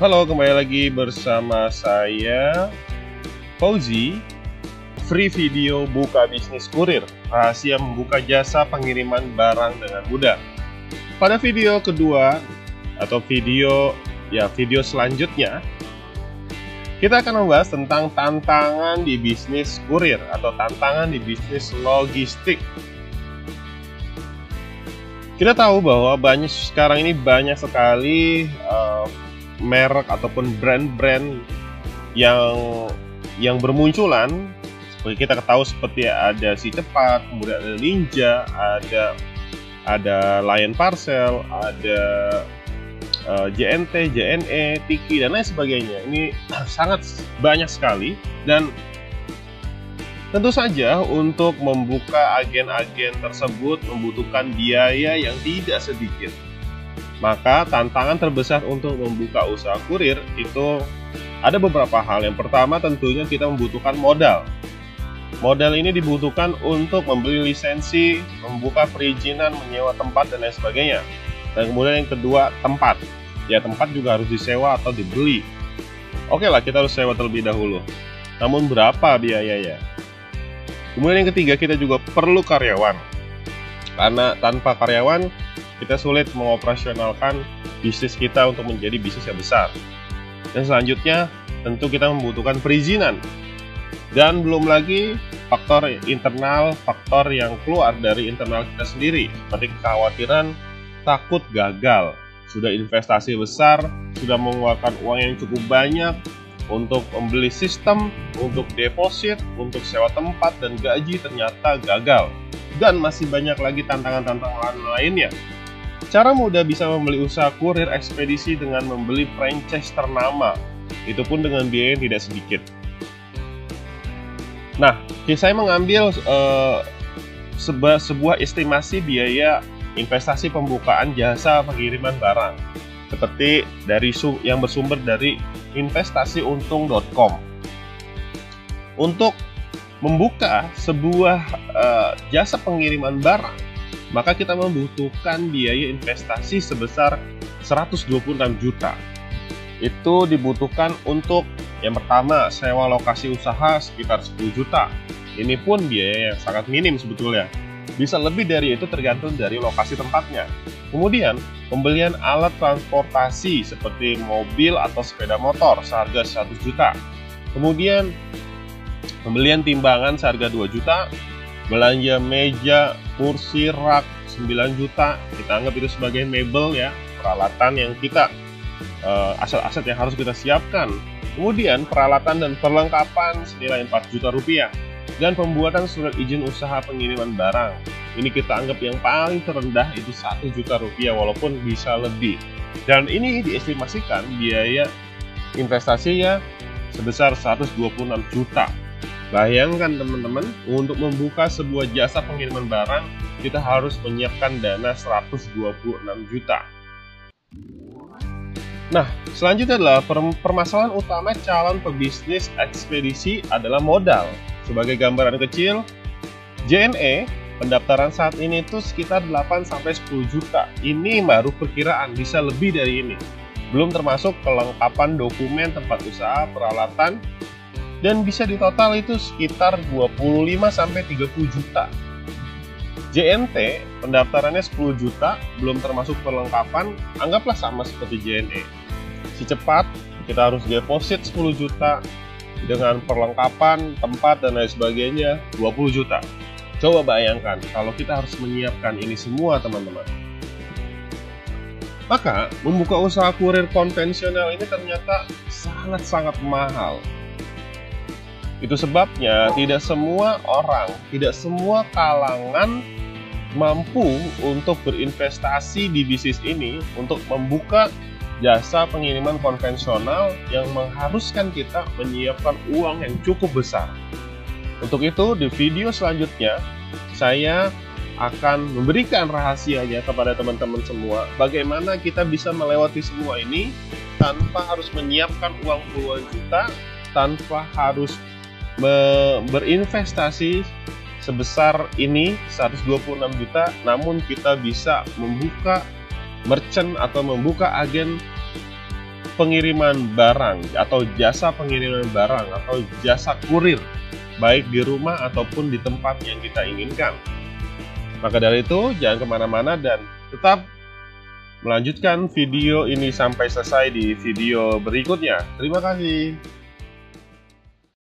Halo, kembali lagi bersama saya Fauzi. Free video buka bisnis kurir, rahasia membuka jasa pengiriman barang dengan mudah. Pada video kedua atau video selanjutnya, kita akan membahas tentang tantangan di bisnis kurir atau tantangan di bisnis logistik. Kita tahu bahwa sekarang ini banyak sekali merek ataupun brand-brand yang bermunculan. Seperti kita ketahui, seperti ada Si Cepat, kemudian ada Ninja, ada Lion Parcel, ada JNT, JNE, Tiki, dan lain sebagainya. Ini sangat banyak sekali, dan tentu saja untuk membuka agen-agen tersebut membutuhkan biaya yang tidak sedikit. Maka tantangan terbesar untuk membuka usaha kurir itu ada beberapa hal. Yang pertama, tentunya kita membutuhkan modal. Modal ini dibutuhkan untuk membeli lisensi, membuka perizinan, menyewa tempat, dan lain sebagainya. Dan kemudian yang kedua, tempat. Ya, tempat juga harus disewa atau dibeli. Oke lah, kita harus sewa terlebih dahulu. Namun berapa biayanya? Kemudian yang ketiga, kita juga perlu karyawan. Karena tanpa karyawan, kita sulit mengoperasionalkan bisnis kita untuk menjadi bisnis yang besar. Dan selanjutnya, tentu kita membutuhkan perizinan. Dan belum lagi faktor internal, faktor yang keluar dari internal kita sendiri, seperti kekhawatiran takut gagal. Sudah investasi besar, sudah mengeluarkan uang yang cukup banyak untuk membeli sistem, untuk deposit, untuk sewa tempat dan gaji, ternyata gagal. Dan masih banyak lagi tantangan-tantangan lainnya. Cara mudah bisa membeli usaha kurir ekspedisi dengan membeli franchise ternama, itu pun dengan biaya yang tidak sedikit. Nah, saya mengambil sebuah estimasi biaya investasi pembukaan jasa pengiriman barang, seperti yang bersumber dari investasiuntung.com. Untuk membuka sebuah jasa pengiriman barang, maka kita membutuhkan biaya investasi sebesar 126 juta. Itu dibutuhkan untuk yang pertama, sewa lokasi usaha sekitar 10 juta. Ini pun biaya yang sangat minim sebetulnya. Bisa lebih dari itu tergantung dari lokasi tempatnya. Kemudian, pembelian alat transportasi seperti mobil atau sepeda motor seharga 100 juta. Kemudian, pembelian timbangan seharga 2 juta. Belanja meja, kursi, rak 9 juta. Kita anggap itu sebagai mebel ya, peralatan yang kita aset-aset yang harus kita siapkan. Kemudian peralatan dan perlengkapan senilai 4 juta rupiah. Dan pembuatan surat izin usaha pengiriman barang. Ini kita anggap yang paling terendah itu 1 juta rupiah, walaupun bisa lebih. Dan ini diestimasikan biaya investasinya sebesar 126 juta. Bayangkan teman-teman, untuk membuka sebuah jasa pengiriman barang, kita harus menyiapkan dana 126 juta. Nah, selanjutnya adalah permasalahan utama calon pebisnis ekspedisi adalah modal. Sebagai gambaran kecil, JNE pendaftaran saat ini itu sekitar 8-10 juta. Ini baru perkiraan, bisa lebih dari ini. Belum termasuk kelengkapan dokumen tempat usaha, peralatan, dan bisa di total itu sekitar 25-30 juta. JNT pendaftarannya 10 juta, belum termasuk perlengkapan, anggaplah sama seperti JNE. Si Cepat, kita harus deposit 10 juta, dengan perlengkapan, tempat, dan lain sebagainya 20 juta. Coba bayangkan kalau kita harus menyiapkan ini semua teman-teman. Maka, membuka usaha kurir konvensional ini ternyata sangat-sangat mahal. Itu sebabnya tidak semua orang, tidak semua kalangan mampu untuk berinvestasi di bisnis ini untuk membuka jasa pengiriman konvensional yang mengharuskan kita menyiapkan uang yang cukup besar. Untuk itu, di video selanjutnya, saya akan memberikan rahasianya kepada teman-teman semua, bagaimana kita bisa melewati semua ini tanpa harus menyiapkan uang puluhan juta, tanpa harus berinvestasi sebesar ini 126 juta, namun kita bisa membuka merchant atau membuka agen pengiriman barang atau jasa pengiriman barang atau jasa kurir, baik di rumah ataupun di tempat yang kita inginkan. Maka dari itu, jangan kemana-mana dan tetap melanjutkan video ini sampai selesai di video berikutnya. Terima kasih.